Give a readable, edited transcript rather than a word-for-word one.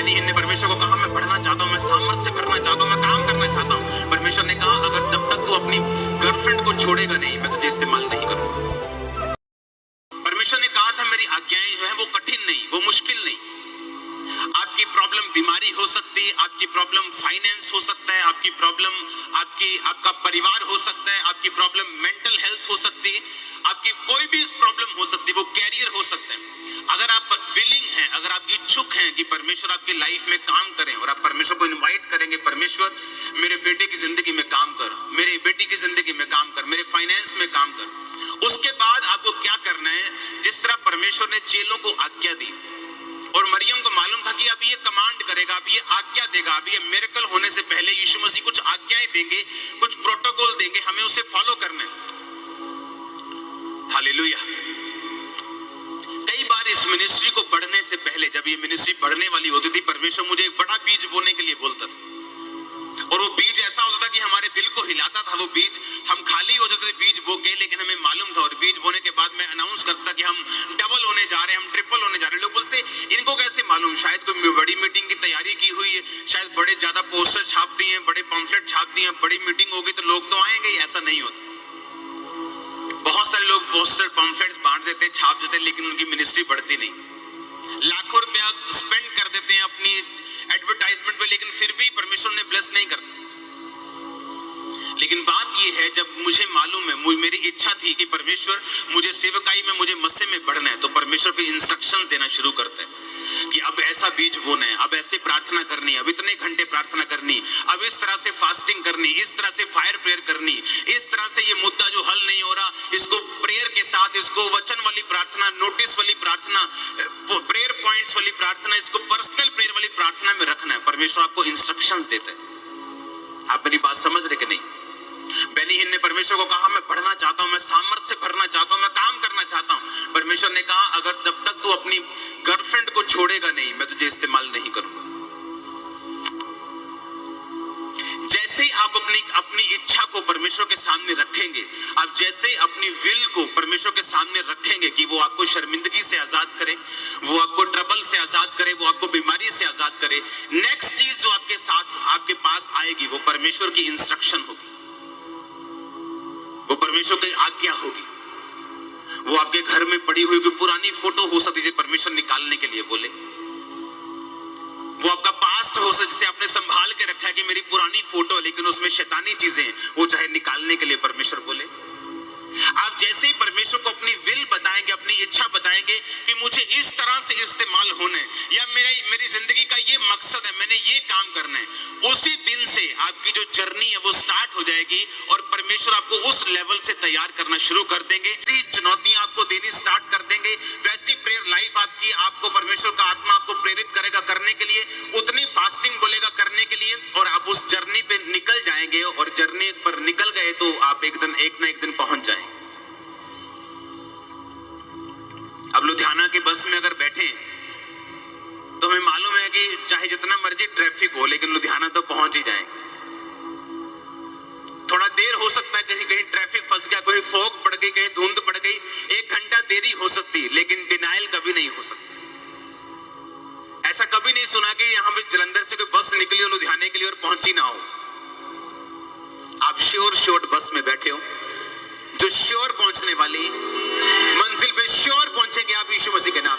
बेनी हिन ने परमेश्वर को कहा, मैं बढ़ना चाहता हूँ, मैं सामर्थ से भरना चाहता हूँ, मैं काम करना चाहता हूँ। परमेश्वर ने कहा, अगर जब तक तू अपनी गर्लफ्रेंड को छोड़ेगा नहीं, मैं तुझे इस्तेमाल नहीं करूंगा। परमेश्वर ने कहा था, मेरी आज्ञाएं जो है वो कठिन नहीं, वो मुश्किल नहीं। आपकी प्रॉब्लम बीमारी हो सकती है, आपकी प्रॉब्लम फाइनेंस हो सकता है, आपकी प्रॉब्लम आपका परिवार हो सकता है, आपकी प्रॉब्लम मेंटल हेल्थ हो सकती है, आपकी कोई भी प्रॉब्लम हो सकती है, वो कैरियर हो सकता है। अगर आप विलिंग हैं, अगर आप इच्छुक हैं कि परमेश्वर आपकी लाइफ में काम करें और आप परमेश्वर को इनवाइट करेंगे, परमेश्वर मेरे बेटे की जिंदगी में काम कर, मेरी बेटी की जिंदगी में काम कर, मेरे फाइनेंस में काम कर, उसके बाद आपको क्या करना है? जिस तरह परमेश्वर ने चेलों को आज्ञा दी और मरियम को मालूम था कि अब ये कमांड करेगा, अब ये आज्ञा देगा, अब ये मिरेकल होने से पहले यीशु मसीह कुछ आज्ञाएं देंगे, कुछ प्रोटोकॉल देंगे, हमें उसे फॉलो करना है। हालेलुया। कई बार इस मिनिस्ट्री को बढ़ने से पहले, जब ये मिनिस्ट्री बढ़ने वाली होती थी, परमेश्वर मुझे एक बड़ा बीज बोने के लिए बोलता था और वो बीज ऐसा होता था कि हमारे दिल को हिलाता था। वो बीज, हम खाली हो जाते थे बीज बो के, लेकिन हमें मालूम था। और बीज बोने के बाद मैं अनाउंस करता कि हम डबल होने जा रहे हैं, हम ट्रिपल होने जा रहे हैं। लोग बोलते इनको कैसे मालूम? शायद कोई बड़ी मीटिंग की तैयारी की हुई है, शायद बड़े ज्यादा पोस्टर छाप दिए हैं, बड़े पम्फलेट छाप दिए हैं, बड़ी मीटिंग होगी तो लोग तो आएंगे ही। ऐसा नहीं होता। बहुत सारे लोग पोस्टर पम्फलेट्स बांट देते, छाप देते, लेकिन उनकी मिनिस्ट्री बढ़ती नहीं। लाखों रुपया स्पेंड कर देते हैं अपनी एडवर्टाइजमेंट पे, लेकिन फिर भी परमेश्वर ने ब्लेस नहीं करता। लेकिन बात यह है, जब मुझे मालूम है, मेरी इच्छा थी कि परमेश्वर मुझे सेवकाई में, मुझे मसीह में बढ़ना है, तो परमेश्वर फिर इंस्ट्रक्शंस देना शुरू करता है कि अब ऐसा बीज बोना है, अब ऐसे प्रार्थना करनी, अब इतने घंटे प्रार्थना करनी, अब इस तरह से फास्टिंग करनी, इस तरह से फायर प्रेयर करनी, इस तरह से ये मुद्दा जो हल नहीं हो रहा, इसको प्रेयर के साथ, इसको वचन वाली प्रार्थना, नोटिस वाली प्रार्थना, प्रेयर पॉइंट्स वाली प्रार्थना, इसको पर्सनल प्रेयर वाली प्रार्थना में रखना है। परमेश्वर आपको इंस्ट्रक्शंस देता है। आप मेरी बात समझ रहे कि नहीं? बेनी हिन ने परमेश्वर को कहा, मैं बढ़ना चाहता हूं, मैं सामर्थ से भरना चाहता हूं, मैं काम करना चाहता हूं। परमेश्वर ने कहा, अगर जब तक तू अपनी गर्लफ्रेंड को छोड़ेगा नहीं, मैं तुझे इस्तेमाल नहीं करूंगा। जैसे ही आप अपनी इच्छा को परमेश्वर के सामने रखेंगे, आप जैसे ही अपनी विल को परमेश्वर के सामने रखेंगे कि वो आपको शर्मिंदगी से आजाद करे, वो आपको ट्रबल से आजाद करे, वो आपको बीमारी से आजाद करे, नेक्स्ट चीज जो आपके साथ, आपके पास आएगी, वो परमेश्वर की इंस्ट्रक्शन होगी, वो परमेश्वर की आज्ञा होगी। वो आपके घर में पड़ी हुई कोई पुरानी फोटो हो सकती है, परमेश्वर निकालने के लिए बोले। वो आपका पास्ट हो सकता है, जिसे आपने संभाल के रखा है कि मेरी पुरानी फोटो, लेकिन उसमें शैतानी चीजें, वो चाहे निकालने के लिए परमेश्वर बोले। आप जैसे ही परमेश्वर को अपनी विल बताएंगे, अपनी इच्छा बताएंगे कि मुझे इस तरह से इस्तेमाल होना है, या मेरी जिंदगी का ये मकसद है, मैंने ये काम करना है, उसी दिन से आपकी जो जर्नी है वो स्टार्ट हो जाएगी और परमेश्वर आपको उस लेवल से तैयार करना शुरू कर देंगे। चुनौतियां आपको देनी स्टार्ट कर देंगे, वैसी प्रेयर लाइफ आपकी, आपको परमेश्वर का आत्मा आपको प्रेरित करेगा करने के लिए, उतनी फास्टिंग बोलेगा करने के लिए, और आप उस जर्नी पे निकल जाएंगे। और जर्नी पर निकल गए तो आप एक ना एक दिन पहुंच जाएंगे। अब लुधियाना की बस में अगर बैठे तो हमें मालूम है कि चाहे जितना मर्जी ट्रैफिक हो, लेकिन लुधियाना तो पहुंच ही जाएंगे। थोड़ा देर हो सकता है, कहीं ट्रैफिक फंस गया, कोई फॉग पड़ गई, कहीं धुंध पड़ गई, 1 घंटा देरी हो सकती, लेकिन डिनाइल कभी नहीं हो सकती। ऐसा कभी नहीं सुना कि यहाँ पे जलंधर से कोई बस निकली हो लुधियाने के लिए और पहुंची ना हो। आप श्योर बस में बैठे हो, जो श्योर पहुंचने वाली मंजिल पे श्योर पहुंचेंगे आप यीशु मसीह के नाम।